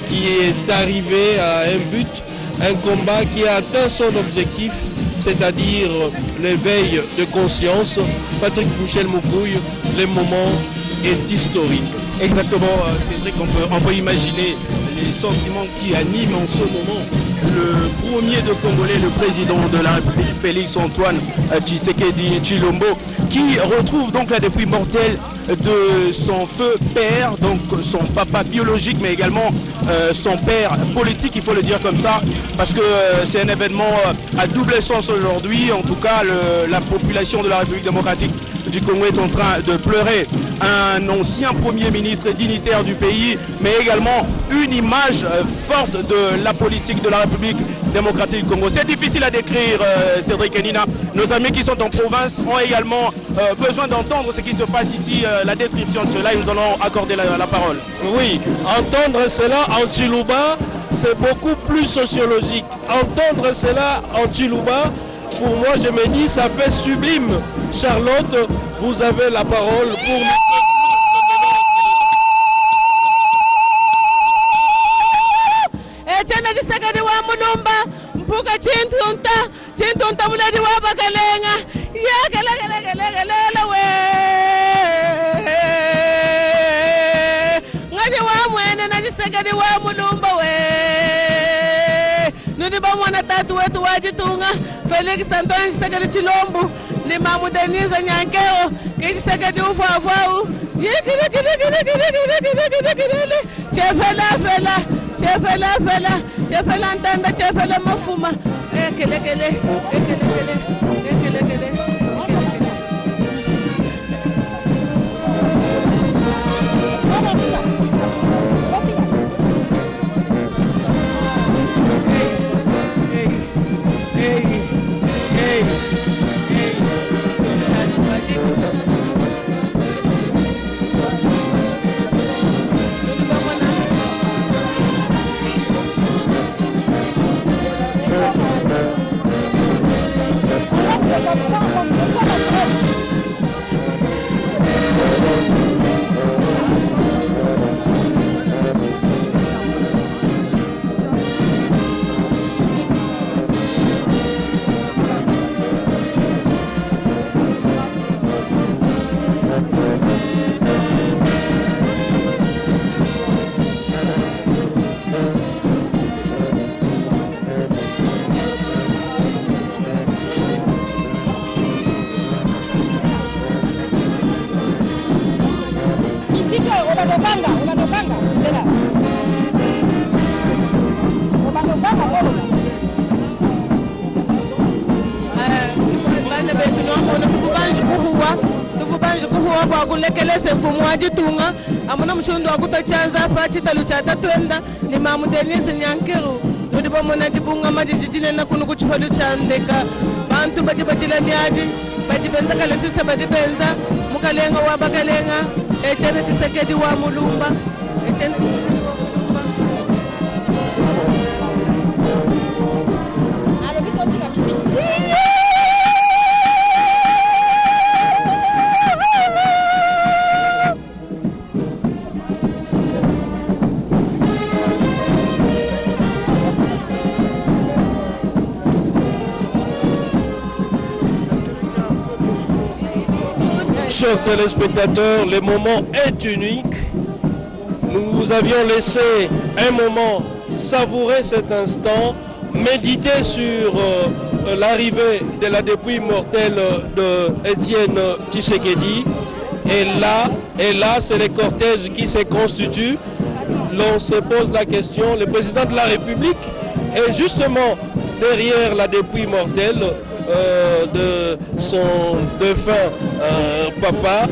qui est arrivé à un but, un combat qui a atteint son objectif, c'est-à-dire l'éveil de conscience. Patrick Bouchel-Moukouille, le moment est historique. Exactement, Cédric, on peut imaginer les sentiments qui animent en ce moment le premier de Congolais, le président de la République, Félix Antoine Tshisekedi Tshilombo, qui retrouve donc la dépouille mortelle de son feu père, donc son papa biologique, mais également son père politique, il faut le dire comme ça, parce que c'est un événement à double sens aujourd'hui. En tout cas, la population de la République démocratique du Congo est en train de pleurer un ancien premier ministre dignitaire du pays, mais également une image forte de la politique de la République démocratique du Congo. C'est difficile à décrire, Cédric et Nina. Nos amis qui sont en province ont également besoin d'entendre ce qui se passe ici, la description de cela, et nous allons accorder la parole. Oui, entendre cela en Tchilouba, c'est beaucoup plus sociologique. Entendre cela en Tchilouba, pour moi, je me dis, ça fait sublime. Charlotte, vous avez la parole pour nous. Echana Tshisekedi wa Mulumba, mpuka chintunta muladi wa bakalenga, ya kele we. Ngadi wa mwene na Tshisekedi wa Mulumba we. Nudi ba mwana tatu wetu wajitunga, Felix Antoine Tshisekedi Tshilombo, ni Mamu Denise Nyankeo, ki Tshisekedi ufafau. Chefela ntanda, chefela mafuma. Kele. Kulekelese mfumo wajitunga amuna mchundu wakutochanza pa chitalu cha tatwenda ni Mamu Denise Nyankeru nudibo mona jibunga majijine na kunu kuchipolu chandeka bantu bajibajila niaji bajibenza kalesisa bajibenza mukalenga wa bakalenga echene Tshisekedi wa Mulumba echene Tshisekedi wa Mulumba. Chers téléspectateurs, le moment est unique. Nous vous avions laissé un moment savourer cet instant, méditer sur l'arrivée de la dépouille mortelle de Étienne Tshisekedi. Et là, c'est le cortège qui se constitue. L'on se pose la question, le président de la République est justement derrière la dépouille mortelle de son défunt papa,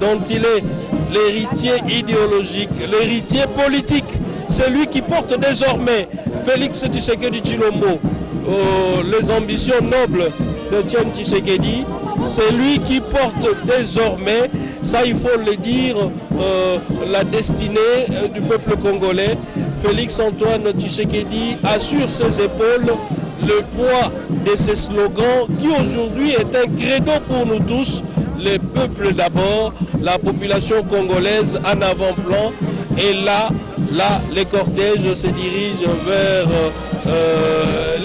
dont il est l'héritier idéologique, l'héritier politique, celui qui porte désormais Félix Tshisekedi Tshilombo, les ambitions nobles de Etienne Tshisekedi, c'est lui qui porte désormais, ça il faut le dire, la destinée du peuple congolais. Félix Antoine Tshisekedi a sur ses épaules le poids de ces slogans qui aujourd'hui est un credo pour nous tous, le peuple d'abord, la population congolaise en avant-plan, et là, les cortèges se dirigent vers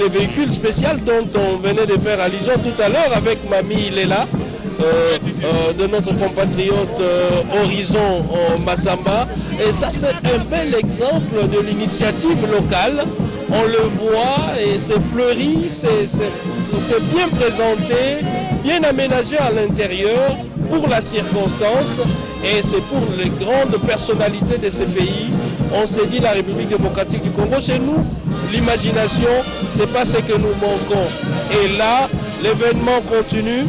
les véhicules spéciaux dont on venait de faire allusion tout à l'heure avec Mamie Lela, de notre compatriote Horizon Massamba. Et ça, c'est un bel exemple de l'initiative locale. On le voit et c'est fleuri, c'est bien présenté, bien aménagé à l'intérieur pour la circonstance, et c'est pour les grandes personnalités de ces pays. On s'est dit la République démocratique du Congo, chez nous, l'imagination, c'est pas ce que nous manquons. Et là, l'événement continue.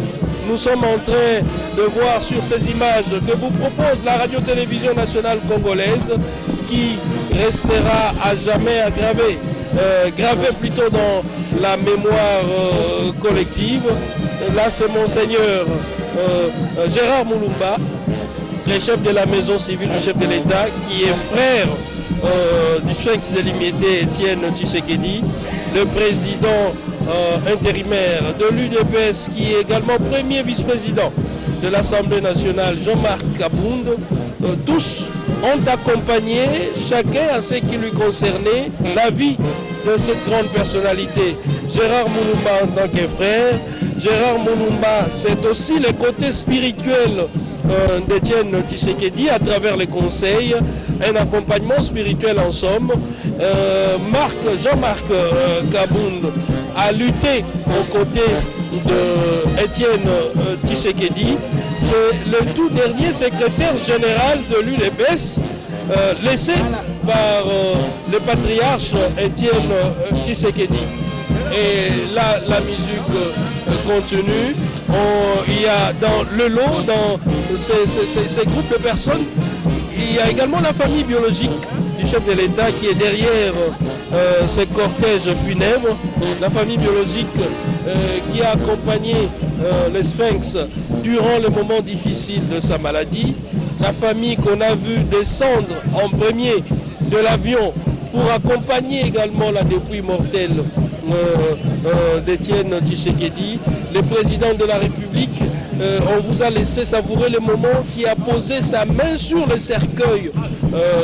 Nous sommes en train de voir sur ces images que vous propose la radio-télévision nationale congolaise, qui restera à jamais gravé plutôt dans la mémoire collective. Là, c'est Monseigneur Gérard Moulumba, le chef de la maison civile du chef de l'État, qui est frère du Sphinx de l'Imité Etienne Tshisekedi, le président intérimaire de l'UDPS, qui est également premier vice-président de l'Assemblée nationale, Jean-Marc Kabound. Tous ont accompagné, chacun à ce qui lui concernait, la vie de cette grande personnalité. Gérard Moulumba en tant que frère, Gérard Moulumba, c'est aussi le côté spirituel d'Etienne Tshisekedi à travers les conseils, un accompagnement spirituel en somme. Jean-Marc Kabound a lutté aux côtés d'Etienne Tshisekedi. C'est le tout dernier secrétaire général de l'UDPS, laissé par le patriarche Etienne Tshisekedi. Et là, la musique continue. Il y a dans le lot, dans ces groupes de personnes, il y a également la famille biologique du chef de l'État qui est derrière ce cortège funèbre. La famille biologique qui a accompagné le Sphinx durant le moment difficile de sa maladie. La famille qu'on a vu descendre en premier de l'avion pour accompagner également la dépouille mortelle d'Etienne Tshisekedi. Le président de la République, on vous a laissé savourer le moment qui a posé sa main sur le cercueil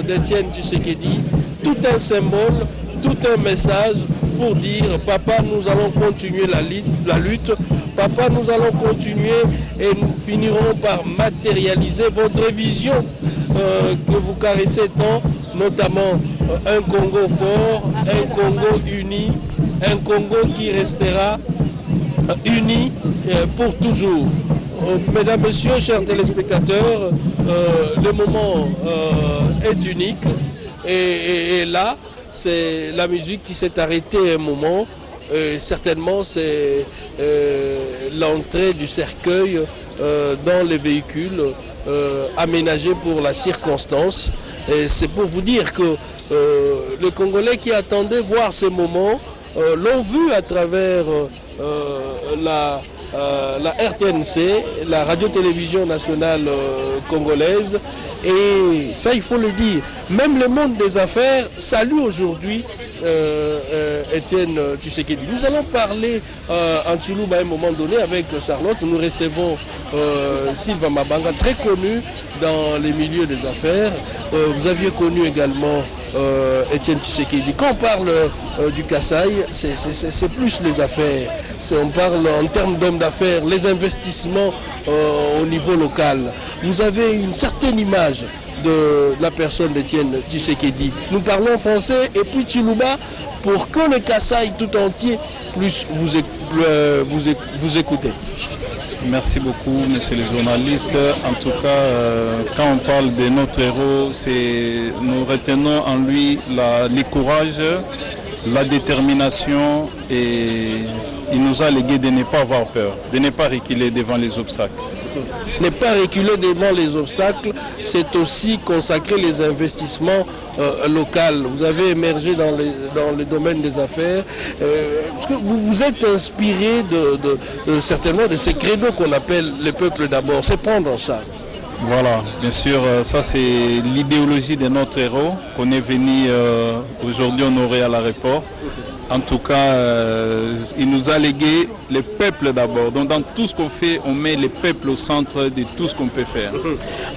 d'Etienne Tshisekedi. Tout un symbole, tout un message pour dire « Papa, nous allons continuer la lutte. Papa, nous allons continuer et nous finirons par matérialiser votre vision que vous caressez tant, notamment un Congo fort, un Congo uni, un Congo qui restera uni pour toujours. » Mesdames, Messieurs, chers téléspectateurs, le moment est unique et là, c'est la musique qui s'est arrêtée un moment. Certainement, c'est l'entrée du cercueil dans les véhicules aménagés pour la circonstance. Et c'est pour vous dire que les Congolais qui attendaient voir ce moment l'ont vu à travers la RTNC, la radio-télévision nationale congolaise. Et ça, il faut le dire. Même le monde des affaires salue aujourd'hui Etienne Tshisekedi. Nous allons parler en Tshilumba à un moment donné avec Charlotte. Nous recevons Sylvain Mabanga, très connu dans les milieux des affaires. Vous aviez connu également Etienne Tshisekedi. Quand on parle du Kasaï, c'est plus les affaires. On parle en termes d'hommes d'affaires, les investissements au niveau local. Vous avez une certaine image de la personne d'Etienne Tshisekedi. Nous parlons français et puis Tshilumba pour que le Kasaï tout entier puisse vous écouter. Merci beaucoup, monsieur le journaliste. En tout cas, quand on parle de notre héros, nous retenons en lui le courage, la détermination, et il nous a légué de ne pas avoir peur, de ne pas reculer devant les obstacles. ne pas reculer devant les obstacles, c'est aussi consacrer les investissements locaux. Vous avez émergé dans le domaine des affaires. Parce que vous vous êtes inspiré certainement de ces credos qu'on appelle le peuple d'abord. C'est prendre en charge. Voilà, bien sûr, ça c'est l'idéologie de notre héros qu'on est venu aujourd'hui honorer à l'aéroport. En tout cas, il nous a légué le peuple d'abord. Donc dans tout ce qu'on fait, on met le peuple au centre de tout ce qu'on peut faire.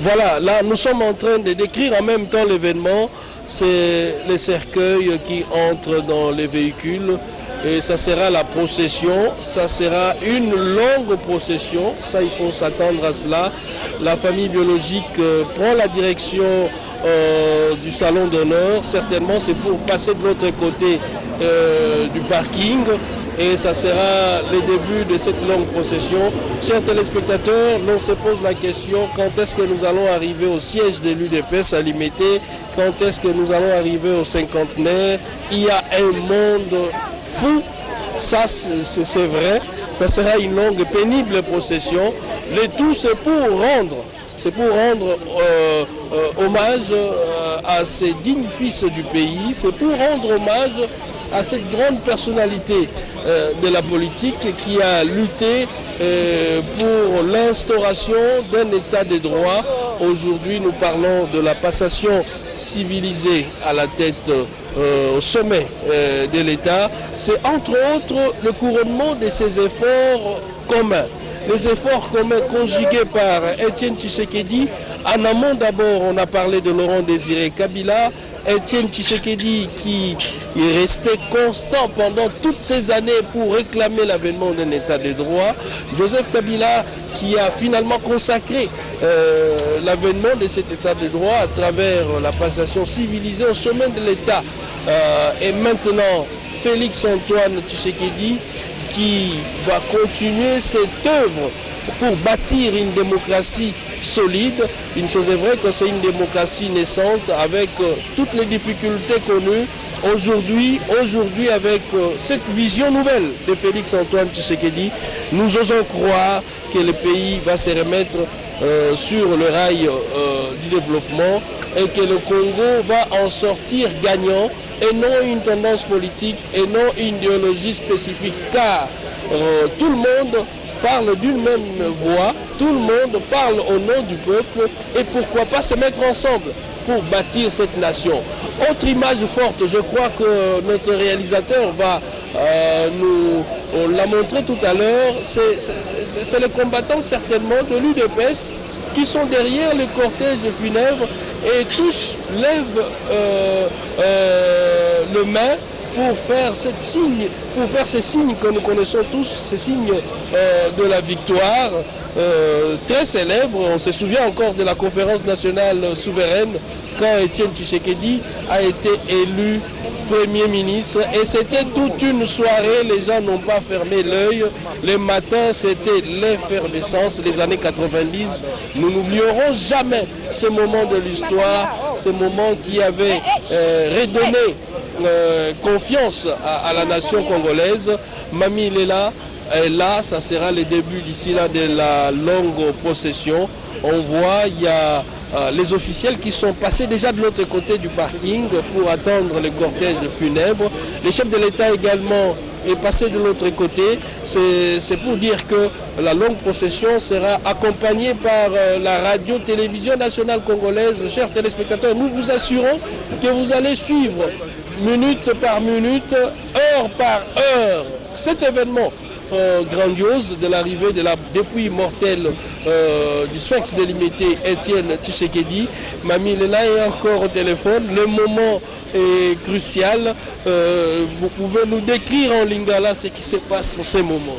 Voilà, là nous sommes en train de décrire en même temps l'événement. C'est les cercueils qui entrent dans les véhicules. Et ça sera la procession, ça sera une longue procession, ça il faut s'attendre à cela. La famille biologique prend la direction du salon d'honneur, certainement c'est pour passer de l'autre côté du parking et ça sera le début de cette longue procession. Chers téléspectateurs, on se pose la question, quand est-ce que nous allons arriver au siège de l'UDPS à Limité, quand est-ce que nous allons arriver au cinquantenaire? Il y a un monde fou, ça c'est vrai, ça sera une longue pénible procession. Le tout c'est pour rendre hommage à ces dignes fils du pays, c'est pour rendre hommage à cette grande personnalité de la politique qui a lutté pour l'instauration d'un état de droit. Aujourd'hui nous parlons de la passation civilisée à la tête au sommet de l'État. C'est entre autres le couronnement de ces efforts communs. Les efforts communs conjugués par Étienne Tshisekedi. En amont d'abord, on a parlé de Laurent Désiré Kabila. Étienne Tshisekedi qui est resté constant pendant toutes ces années pour réclamer l'avènement d'un état de droit. Joseph Kabila qui a finalement consacré l'avènement de cet état de droit à travers la passation civilisée au sommet de l'État. Et maintenant, Félix Antoine Tshisekedi qui va continuer cette œuvre pour bâtir une démocratie solide. Une chose est vraie que c'est une démocratie naissante avec toutes les difficultés connues. Aujourd'hui avec cette vision nouvelle de Félix Antoine Tshisekedi, nous osons croire que le pays va se remettre sur le rail du développement et que le Congo va en sortir gagnant et non une tendance politique et non une idéologie spécifique, car tout le monde parle d'une même voix, tout le monde parle au nom du peuple et pourquoi pas se mettre ensemble pour bâtir cette nation. Autre image forte, je crois que notre réalisateur va nous l'a montré tout à l'heure, c'est les combattants certainement de l'UDPS qui sont derrière le cortège funèbre et tous lèvent le main pour faire ces signes que nous connaissons tous, ces signes de la victoire, très célèbre. On se souvient encore de la conférence nationale souveraine quand Étienne Tshisekedi a été élu Premier ministre et c'était toute une soirée, les gens n'ont pas fermé l'œil. Le matin, c'était l'effervescence, les années 90. Nous n'oublierons jamais ce moment de l'histoire, ce moment qui avait redonné confiance à la nation congolaise. Mamie Léla est là, ça sera le début d'ici là de la longue procession. On voit, il y a les officiels qui sont passés déjà de l'autre côté du parking pour attendre le cortège funèbre. Le chef de l'État également est passé de l'autre côté. C'est pour dire que la longue procession sera accompagnée par la radio-télévision nationale congolaise. Chers téléspectateurs, nous vous assurons que vous allez suivre minute par minute, heure par heure, cet événement grandiose de l'arrivée de la dépouille immortelle du Sphinx délimité Étienne Tshisekedi. Mamie Léla est encore au téléphone. Le moment est crucial. Vous pouvez nous décrire en lingala ce qui se passe en ces moments.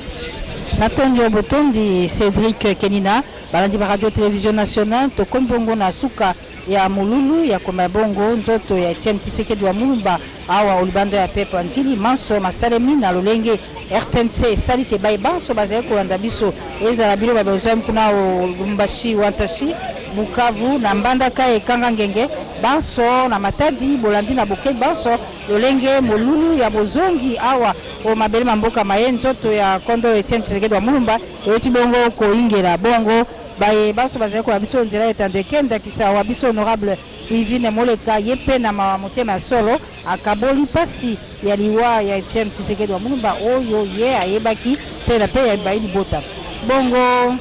Natondi Obotondi, Cédric Kenina, balandi ba radio télévision nationale, to kombongo na suka ya mululu ya komabongo nzoto ya Etienne Tshisekedi wa Mulumba awa olibando ya pepe antili manso masalemi na lolenge RTNC salite baibanso bazali kolanda biso ezala bilo babezo kuna Lubumbashi Wantashi Bukavu na Mbandaka ekanga ngenge banso na Matadi bolandi na Bokei banso lolenge mululu ya bozongi awa o mabele mboka maye nzoto ya kondo Etienne Tshisekedi wa Mulumba eti bongo ko ingela bongo baye baso bazali ko biso nzela etande kenda kisa wa biso honorable Wivine Moleka yepe na motema solo akaboli pasi ya liwa ya Etienne Tshisekedi wa Mulumba oyo ye ayebaki pe na pe ya baili bota bongo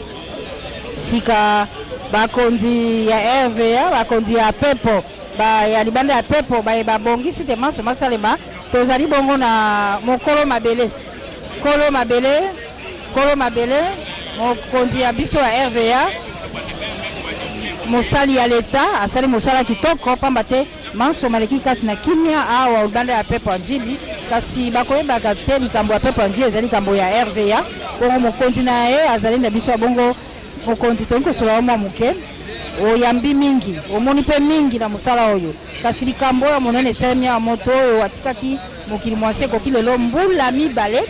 sika bakonzi ya RVA bakonzi ya pepo ba ya libanda ya pepo baye babongisi te maso masalema tozali bongo na mokolo mabele mokonzi ya biso ya RVA mosali ya leta asali mosala kitoko pamba te manso maleki kati na kimia awa libanda ya pepo njili kasi bakoyebaka te likambo ya pepo njili ezali likambo ya RVA bongo mokonzi na ye azali na biso ya bongo mokonzi tolingi kosola mwa moke oyambi mingi omoni mpe mingi na mosala oyo kasi likambo oyo monene esalemi ya moto oyo atikaki mokili mwasi ekoki lelo mbula mibale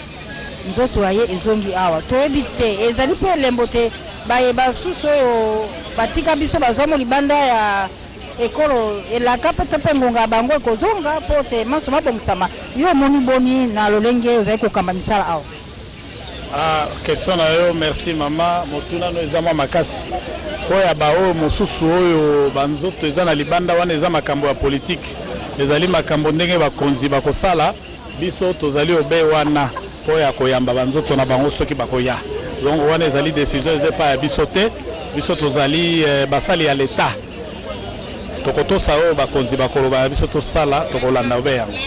nzoto ya ye ezongi awa toyebi te ezali mpe elembo te bayeba susu oyo batika biso bazwamo libanda ya ekolo elaka mpe to mpe ngonga ya bango ekozonga mpo te maso mabongisama yo omoni boni na lolenge ozali kokamba misala awa. Question na yo, merci mama. Motuna no eza makasi oyo baoyo mosusu oyo banzoto eza na libanda wana eza makambo ya politique ezali makambo ndenge bakonzi bakosala biso tozali obe wana oyo koyamba banzoto na bango soki bakoya donc wana ezali décision eza pa ya biso te biso tozali basali ya l'État tokotosa oyo bakonzi bakoloba biso tosala tokolanda obe yango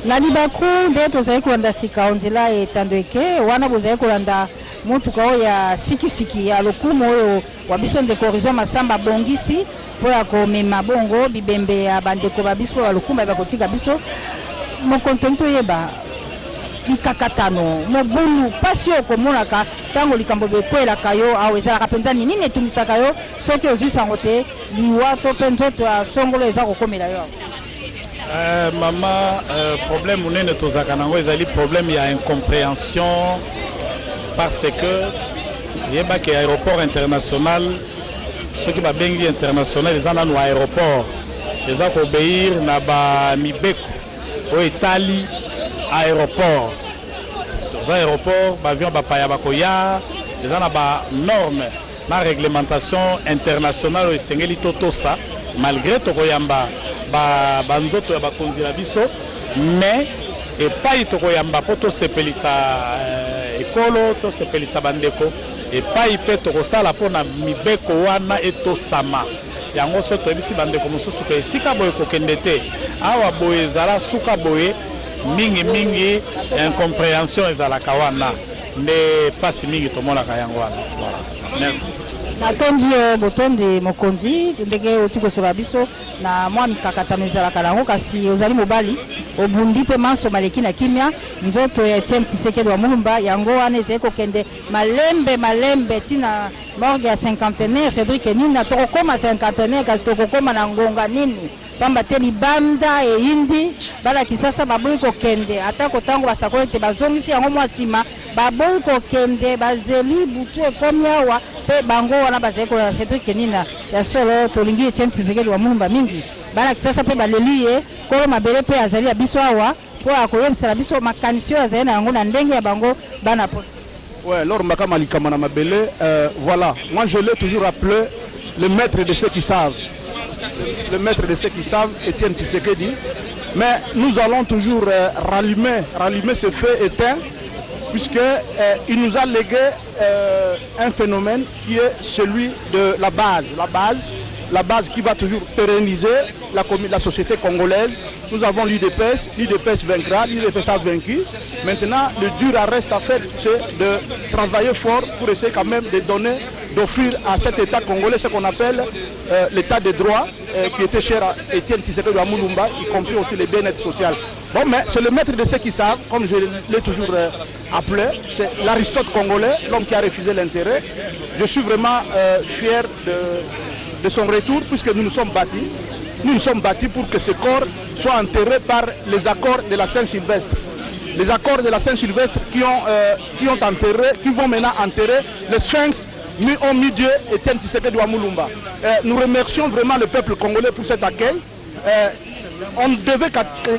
na libaku nde tozali kolanda sika onzela etando eke wana bozali kolanda motuka oyo ya sikisiki ya lokumu oyo wa biso ndeko Horizon Masamba bongisi po ya komema bongo bibembe ya bandeko ba biso ya lokumu bakotika biso mokontonto yeba likakatano mobulu pasi okomonaka ntango likambo bekwelaka yo awo ezalaka mpenza nini etumisaka yo soki ozwi sango te liwa to mpe nzoto ya songolo eza kokomela yo mama problème monene tozalaka nango ezali problème ya incompréhension parce que yebaki aéroport international soki babengi international eza nanu aéroport eza kobeir na bamibeko oyo etali aéroport toza aéroport bavion bapaya bakoya eza na banorme na réglementation internationale oyo esengeli totosa malgré tokoyamba banzoto ya bakonzi na biso mais epai tokoyamba mpo tosepelisa ekolo tosepelisa bandeko epai mpe tokosala mpo na mibeko wana etosama yango so toyebisi bandeko mosusu ke esika boye kokende te awa boye ezala suka boye mingi incompréhension ezalaka wana nde pasi mingi tomonaka yango wana merci natondi botondi mokonzi ndenge oti kosola biso na mwa mikakatano ezalaka nango kasi ozali mobali obundi mpe manso maleki na kimia nzoto ya Etienne Tshisekedi wa Mulumba yango wana ezali kokende malembe tina morgue ya cinquantenaire Cédric nini na tokokoma cinquantenaire kasi tokokoma na ngonga nini pamba te libanda eyindi bala kisasa baboyi kokende ata kotango basakoli te bazongisi yango mwa nsima baboyi kokende bazeli butu ekomi awa mpe bango wana bazali kolela Cédric nina ya solo tolingi Etienne Tshisekedi wa Mulumba mingi bala kisasa mpe baleli ye kolo mabele mpe azali ya biso awa po akoyebisala biso makanisi oyo azali na yango na ndenge ya bango bana po. Ouais, Laure Makama Likamana Mabele, voilà, moi je l'ai toujours appelé le maître de ceux qui savent. Le maître de ceux qui savent, Etienne Tshisekedi. Mais nous allons toujours rallumer ce feu éteint, puisqu'il nous a légué un phénomène qui est celui de la base qui va toujours pérenniser la société congolaise. Nous avons l'UDPS vaincra, l'UDPS a vaincu. Maintenant, le dur reste à faire, c'est de travailler fort pour essayer quand même d'offrir à cet État congolais ce qu'on appelle l'état de droit, qui était cher à Etienne Tshisekedi à Mulumba, y compris aussi les bien-être social. Bon, mais c'est le maître de ceux qui savent, comme je l'ai toujours appelé, c'est l'Aristote congolais, l'homme qui a refusé l'intérêt. Je suis vraiment fier de son retour, puisque nous nous sommes battus. Nous nous sommes battus pour que ce corps soit enterré par les accords de la Saint-Sylvestre. Les accords de la Saint-Sylvestre qui vont maintenant enterrer le sphinx mi-Dieu Etienne Tshisekedi wa Mulumba. Nous remercions vraiment le peuple congolais pour cet accueil. On ne devait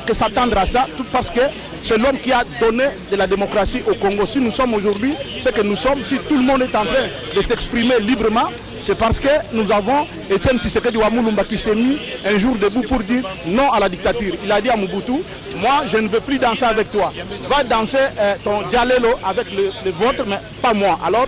que s'attendre à ça, tout parce que c'est l'homme qui a donné de la démocratie au Congo. Si nous sommes aujourd'hui ce que nous sommes, si tout le monde est en train de s'exprimer librement, c'est parce que nous avons Etienne Tshisekedi Wamulumba qui s'est mis un jour debout pour dire non à la dictature. Il a dit à Mobutu, moi je ne veux plus danser avec toi. Va danser ton Dialelo avec le vôtre, mais pas moi. Alors,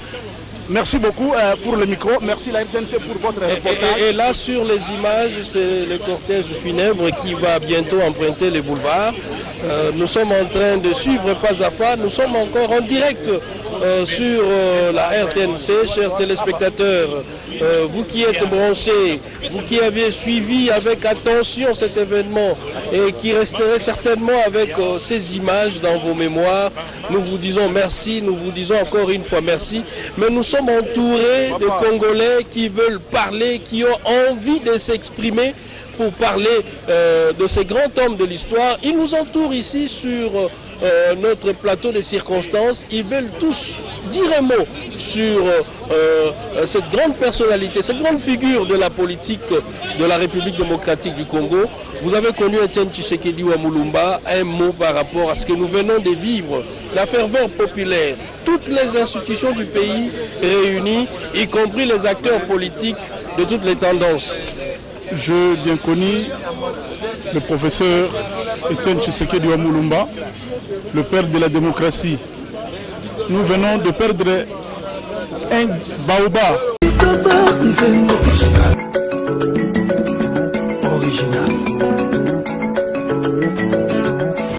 merci beaucoup pour le micro. Merci la RTNC pour votre reportage. Et là, sur les images, c'est le cortège funèbre qui va bientôt emprunter les boulevards. Nous sommes en train de suivre pas à pas. Nous sommes encore en direct sur la RTNC, chers téléspectateurs. Vous qui êtes branchés, vous qui avez suivi avec attention cet événement et qui resterez certainement avec ces images dans vos mémoires, nous vous disons merci, nous vous disons encore une fois merci. Mais nous sommes entourés de Congolais qui veulent parler, qui ont envie de s'exprimer pour parler de ces grands hommes de l'histoire. Ils nous entourent ici sur notre plateau de circonstances. Ils veulent tous dire un mot sur cette grande personnalité, cette grande figure de la politique de la République démocratique du Congo. Vous avez connu Etienne Tshisekedi Wamulumba, un mot par rapport à ce que nous venons de vivre, la ferveur populaire, toutes les institutions du pays réunies, y compris les acteurs politiques de toutes les tendances. J'ai bien connu le professeur Etienne Tshisekedi Wamulumba, le père de la démocratie. Nous venons de perdre un baobab.